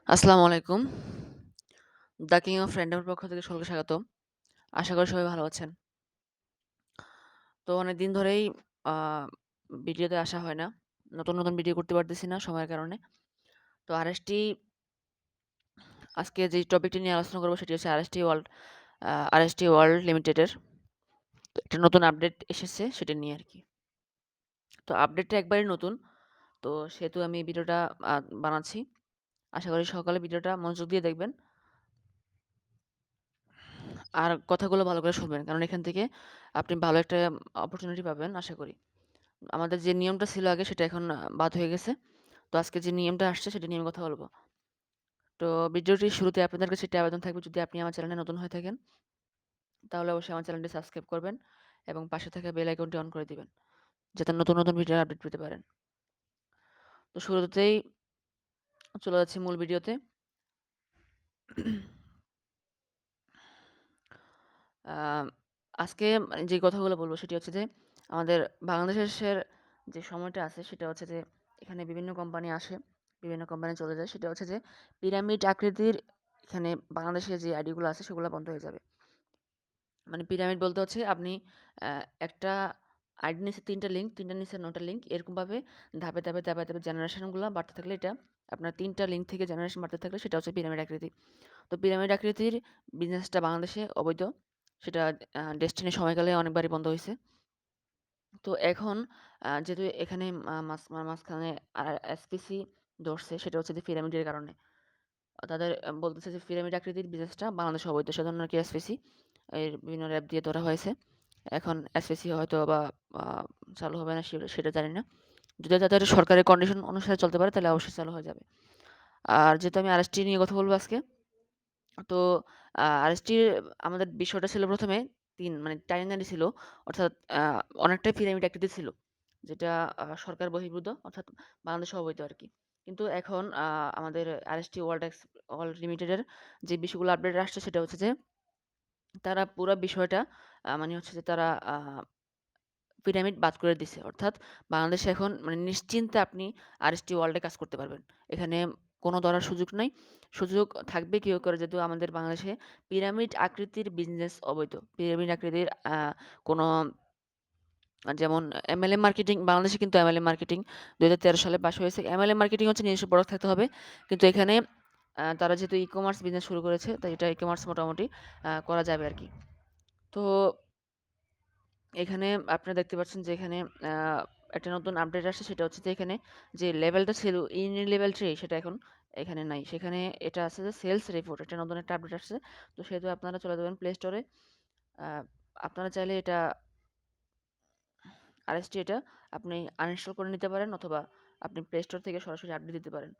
আসসালামু আলাইকুম। The king of র‍্যান্ডমের পক্ষ থেকে সকলকে স্বাগতম। আশা করি সবাই ভালো আছেন। তো অনেকদিন ধরেই আ ভিডিওতে আসা হয় না। নতুন ভিডিও করতে পারতেছি না সময়ের কারণে। তো আজকে যে টপিকটি নিয়ে আলোচনা করব সেটি হচ্ছে আরএসটি ওয়ার্ল্ড লিমিটেডের একটা নতুন আপডেট এসেছে সেটা নিয়ে আরকি। তো আপডেটটা একবারেই নতুন। তো সেহেতু আমি ভিডিওটা আ বানাচ্ছি। আশা করি সকলে ভিডিওটা মনোযোগ দিয়ে দেখবেন। আর কথাগুলো ভালো করে শুনবেন। কারণ এখান থেকে আপনি ভালো একটা অপরচুনিটি পাবেন আশা করি। আমাদের যে নিয়মটা ছিল আগে সেটা এখন বাদ হয়ে গেছে। তো আজকে যে নিয়মটা আসছে সেটা নিয়ে আমি কথা বলব। তো ভিডিওটির শুরুতে আপনাদের কাছে একটা আবেদন থাকবে, যদি আপনি আমার চ্যানেলে নতুন হয়ে থাকেন তাহলে অবশ্যই আমার চ্যানেলটি সাবস্ক্রাইব করবেন এবং পাশে থাকা বেল আইকনটি অন করে দিবেন, যাতে নতুন ভিডিওর আপডেট পেতে পারেন। তো শুরুতেই চলে যাচ্ছি মূল ভিডিওতে। আ আজকে যে কথাগুলো বলব সেটি হচ্ছে যে আমাদের বাংলাদেশের যে সময়টা আছে সেটা হচ্ছে যে এখানে বিভিন্ন কোম্পানি আসে, বিভিন্ন কোম্পানি চলে যায়। সেটা হচ্ছে যে পিরামিড আকৃতির এখানে বাংলাদেশে যে আইডি গুলো আছে সেগুলো বন্ধ হয়ে যাবে। মানে পিরামিড বলতে হচ্ছে আপনি আ একটা আইডির নিচে ৩ টা লিঙ্ক, ৩ টার নিচে ৯ টা লিঙ্ক, এরকমভাবে ধাপে জেনারেশন গুলা বাড়তে থাকলে এটা আপনার ৩ টা লিঙ্ক থেকে জেনারেশন বাড়তে থাকলে সেটা হচ্ছে পিরামিড আকৃতি। তো পিরামিড আকৃতির বিজনেসটা বাংলাদেশে অবৈধ। সেটা ডেস্টিনি সময়কালে অনেকবারই বন্ধ হইছে। তো এখন যেহেতু এখানে মাঝখানে এসপিসি ধরছে, সেটা হচ্ছে যে পিরামিডের কারণে। তাদের বলতেছে যে পিরামিড আকৃতির বিজনেসটা বাংলাদেশে অবৈধ। সেজন্য আরকি এসপিসি এর বিভিন্ন র‍্যাপ দিয়ে ধরা হয়েছে। এখন এসপিসি হয়তোবা আ চালু হবে না সেটা জানি না। যদি তাদের সরকারের কন্ডিশন অনুসারে চলতে পারে তাহলে অবশ্যই চালু হয়ে যাবে। আর যেহেতু আমি আরএসটি নিয়ে কথা বলব আজকে। তো আরএসটির আমাদের বিষয়টা ছিল ১ম এ ৩ মানে টাইনারি ছিল। অর্থাৎ অনেকটাই পিরামিড আকৃতির ছিল। যেটা সরকার বহির্ভূত, অর্থাৎ বাংলাদেশে অবৈধ আরকি। কিন্তু এখন আমাদের আরএসটি ওয়ার্ল্ড লিমিটেডের যে বিষয়গুলো আপডেট আসছে সেটা হচ্ছে যে তারা পুরা বিষয়টা মানে হচ্ছে যে তারা পিরামিড বাদ করে দিছে। অর্থাৎ বাংলাদেশে এখন মানে নিশ্চিন্তে আপনি আরএসটি ওয়ার্ল্ডে কাজ করতে পারবেন। এখানে কোনো ধরার সুযোগ নাই। সুযোগ থাকবে কি করে, যেহেতু আমাদের বাংলাদেশে পিরামিড আকৃতির বিজনেস অবৈধ। পিরামিড আকৃতির কোনো যেমন এমএলএম মার্কেটিং, বাংলাদেশে কিন্তু এমএলএম মার্কেটিং ২০১৩ সালে পাস হয়েছে। এমএলএম মার্কেটিং হচ্ছে নিজস্ব প্রোডাক্ট থাকতে হবে। কিন্তু এখানে তারা যেহেতু ই-কমার্স বিজনেস শুরু করেছে, তাই এটা ই-কমার্স মোটামুটি করা যাবে আরকি। তো এখানে আপনারা দেখতে পাচ্ছেন যে এখানে আ একটা নতুন আপডেট আসছে, সেটা হচ্ছে যে এখানে যে লেভেলটা ছিল ইন লেভেল 3 সেটা এখন এখানে নাই। সেখানে এটা আছে যে সেলস রিপোর্ট, এটা নতুন একটা আপডেট আসছে। তো সেহেতু আপনারা চলে যাবেন প্লে স্টোরে। আ আপনারা চাইলে আরএসটি এটা আপনি আনইনস্টল করে নিতে পারেন, অথবা আপনি প্লে স্টোর থেকে সরাসরি আপডেট দিতে পারেন।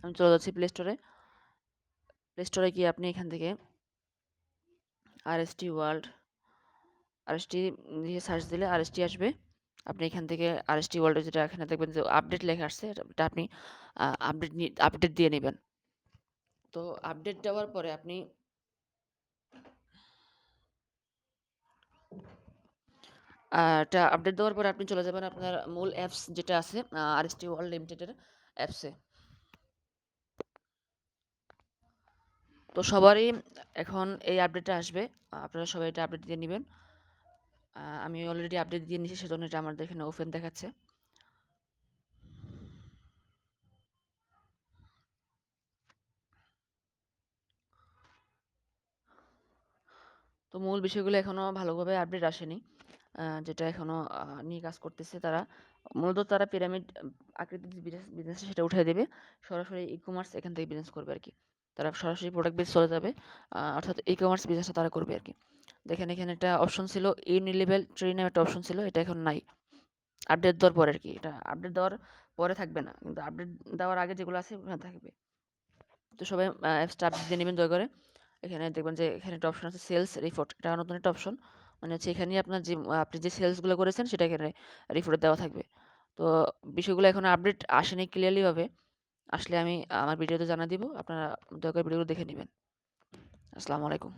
আমি চলে যাচ্ছি প্লে স্টোরে। প্লে স্টোরে গিয়ে আপনি এখান থেকে আরএসটি ওয়ার্ল্ড, আরএসটি দিয়ে সার্চ দিলে আরএসটি আসবে। আপনি এখান থেকে আরএসটি ওয়ার্ল্ডে যেটা এখানে দেখবেন যে আপডেট লেখা আসছে, এটা আপনি আপডেট দিয়ে নিবেন। তো আপডেট দেওয়ার পরে আপনি এটা আপডেট দেওয়ার পরে আপনি চলে যাবেন আপনার মূল অ্যাপস যেটা আছে আরএসটি ওয়ার্ল্ড লিমিটেডের অ্যাপসে। তো সবারই এখন এই আপডেটটা আসবে। আপনারা সবাই এটা আপডেট দিয়ে নিবেন। আমি অলরেডি আপডেট দিয়ে নিয়েছি, সেজন্য এটা আমার এখানে ওপেন দেখাচ্ছে। তো মূল বিষয়গুলো এখনো ভালোভাবে আপডেট আসেনি। যেটা এখনো নিয়ে কাজ করতেছে তারা। মূলত তারা পিরামিড আকৃতির যে বিজনেস সেটা উঠায় দেবে। সরাসরি ই-কমার্স এখান থেকে বিজনেস করবে আরকি। তারা সরাসরি প্রোডাক্ট বেস চলে যাবে। অর্থাৎ ই-কমার্স বিজনেসটা তারা করবে আরকি। দেখেন এখানে একটা অপশন ছিল ইউনিলেভেল ট্রি নামে একটা অপশন ছিল। এটা এখন নাই। আপডেট দেওয়ার পরে আরকি। এটা আপডেট দেওয়ার পরে থাকবে না। কিন্তু আপডেট দেওয়ার আগে যেগুলো আছে ওখানে থাকবে। তো সবাই অ্যাপসটা আপডেট দিয়ে নিবেন দয়া করে। এখানে দেখবেন যে এখানে একটা অপশন আছে সেলস রিপোর্ট। এটা নতুন একটা অপশন। মানে হচ্ছে এখানেই আপনার যে আপনি যে সেলস গুলো করেছেন সেটা এখানে রিপোর্টে দেওয়া থাকবে। তো বিষয়গুলো এখনো আপডেট আসেনি ক্লিয়ারলি ভাবে। আসলে আমি আমার ভিডিওতে জানায় দিব। আপনারা দয়া করে ভিডিওগুলো দেখে নিবেন। আসসালামু আলাইকুম।